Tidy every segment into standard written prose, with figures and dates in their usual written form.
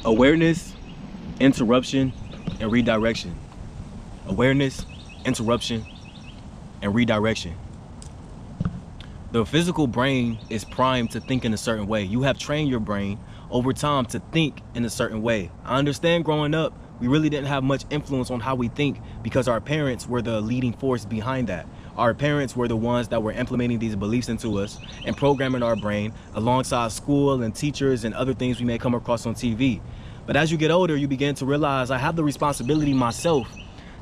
Awareness, interruption, and redirection. Awareness, interruption, and redirection. The physical brain is primed to think in a certain way. You have trained your brain over time to think in a certain way. I understand growing up, we really didn't have much influence on how we think because our parents were the leading force behind that. Our parents were the ones that were implementing these beliefs into us and programming our brain alongside school and teachers and other things we may come across on TV. But as you get older, you begin to realize I have the responsibility myself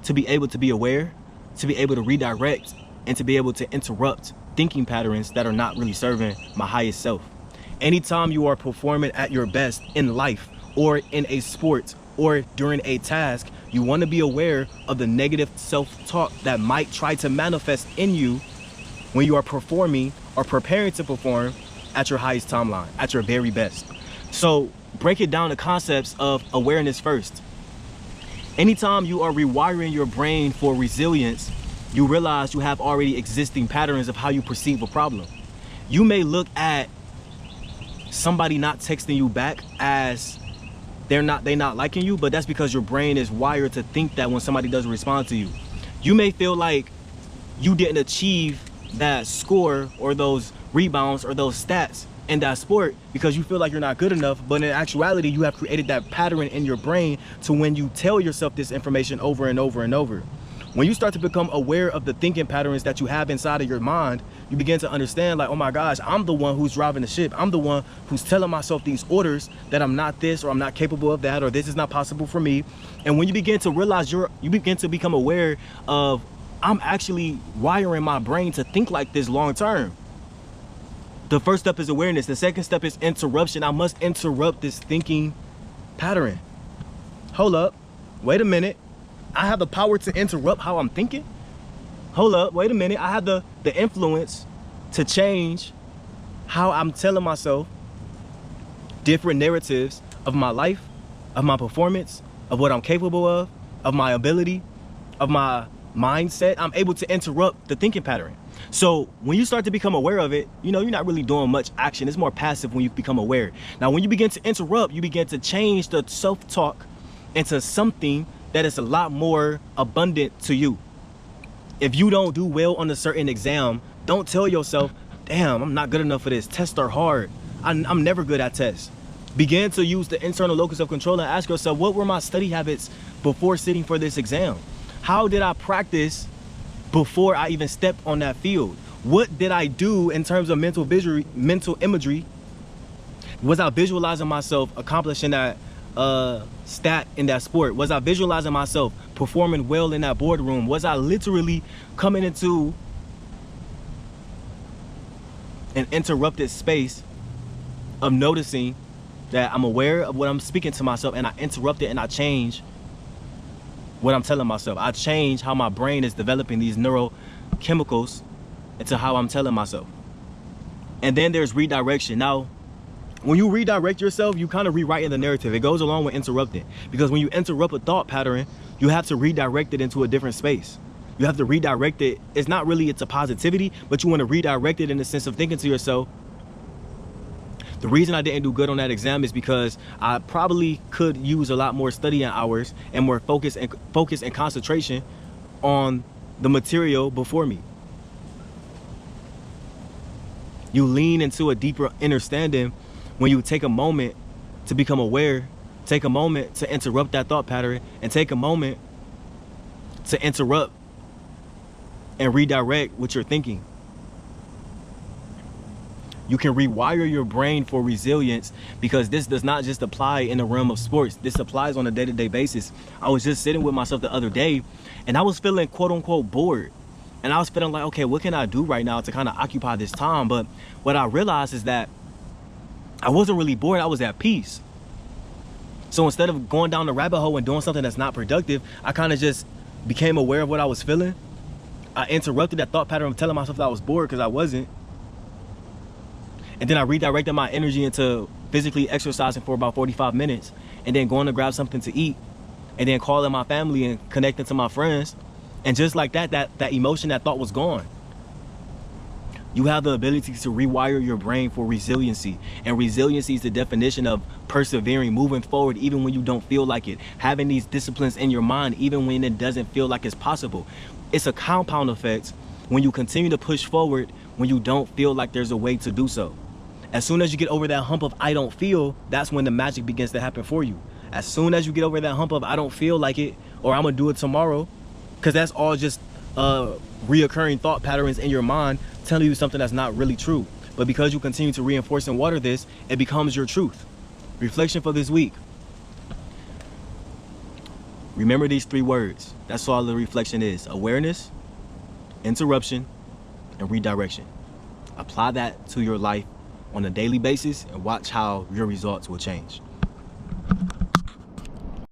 to be able to be aware, to be able to redirect, and to be able to interrupt thinking patterns that are not really serving my highest self. Anytime you are performing at your best in life or in a sport or during a task, you want to be aware of the negative self-talk that might try to manifest in you when you are performing or preparing to perform at your highest timeline, at your very best. So break it down to concepts of awareness first. Anytime you are rewiring your brain for resilience, you realize you have already existing patterns of how you perceive a problem. You may look at somebody not texting you back as they not liking you, but that's because your brain is wired to think that when somebody doesn't respond to you. You may feel like you didn't achieve that score or those rebounds or those stats in that sport because you feel like you're not good enough, but in actuality, you have created that pattern in your brain to when you tell yourself this information over and over and over. When you start to become aware of the thinking patterns that you have inside of your mind, you begin to understand like, oh my gosh, I'm the one who's driving the ship. I'm the one who's telling myself these orders that I'm not this, or I'm not capable of that, or this is not possible for me. And when you begin to realize you begin to become aware of, I'm actually wiring my brain to think like this long term. The first step is awareness. The second step is interruption. I must interrupt this thinking pattern. Hold up, wait a minute. I have the power to interrupt how I'm thinking? Hold up, wait a minute. I have the influence to change how I'm telling myself different narratives of my life, of my performance, of what I'm capable of my ability, of my mindset. I'm able to interrupt the thinking pattern. So when you start to become aware of it, you know, you're not really doing much action. It's more passive when you become aware. Now, when you begin to interrupt, you begin to change the self-talk into something that is a lot more abundant to you. If you don't do well on a certain exam, don't tell yourself, damn, I'm not good enough for this. Tests are hard. I'm never good at tests. Begin to use the internal locus of control and ask yourself, what were my study habits before sitting for this exam? How did I practice before I even stepped on that field? What did I do in terms of mental imagery? Was I visualizing myself accomplishing that stat in that sport? Was I visualizing myself performing well in that boardroom? Was I literally coming into an interrupted space of noticing that I'm aware of what I'm speaking to myself, and I interrupt it and I change what I'm telling myself? I change how my brain is developing these neurochemicals into how I'm telling myself. And then there's redirection. Now, when you redirect yourself, you kind of rewrite the narrative. It goes along with interrupting, because when you interrupt a thought pattern, you have to redirect it into a different space. You have to redirect it. It's not really, it's a positivity, but you want to redirect it in the sense of thinking to yourself, the reason I didn't do good on that exam is because I probably could use a lot more studying hours and more focus and concentration on the material before me. You lean into a deeper understanding when you take a moment to become aware, take a moment to interrupt that thought pattern, and take a moment to interrupt and redirect what you're thinking. You can rewire your brain for resilience, because this does not just apply in the realm of sports. This applies on a day-to-day basis. I was just sitting with myself the other day, and I was feeling quote unquote bored. And I was feeling like, okay, what can I do right now to kind of occupy this time? But what I realized is that I wasn't really bored, I was at peace. So instead of going down the rabbit hole and doing something that's not productive, I kind of just became aware of what I was feeling. I interrupted that thought pattern of telling myself that I was bored, because I wasn't. And then I redirected my energy into physically exercising for about 45 minutes, and then going to grab something to eat, and then calling my family and connecting to my friends. And just like that, that emotion, that thought was gone. You have the ability to rewire your brain for resiliency. And resiliency is the definition of persevering, moving forward even when you don't feel like it. Having these disciplines in your mind even when it doesn't feel like it's possible. It's a compound effect when you continue to push forward when you don't feel like there's a way to do so. As soon as you get over that hump of I don't feel, that's when the magic begins to happen for you. As soon as you get over that hump of I don't feel like it, or I'm gonna do it tomorrow, because that's all just reoccurring thought patterns in your mind telling you something that's not really true. But because you continue to reinforce and water this, it becomes your truth. Reflection for this week. Remember these 3 words. That's all the reflection is. Awareness, interruption, and redirection. Apply that to your life on a daily basis and watch how your results will change.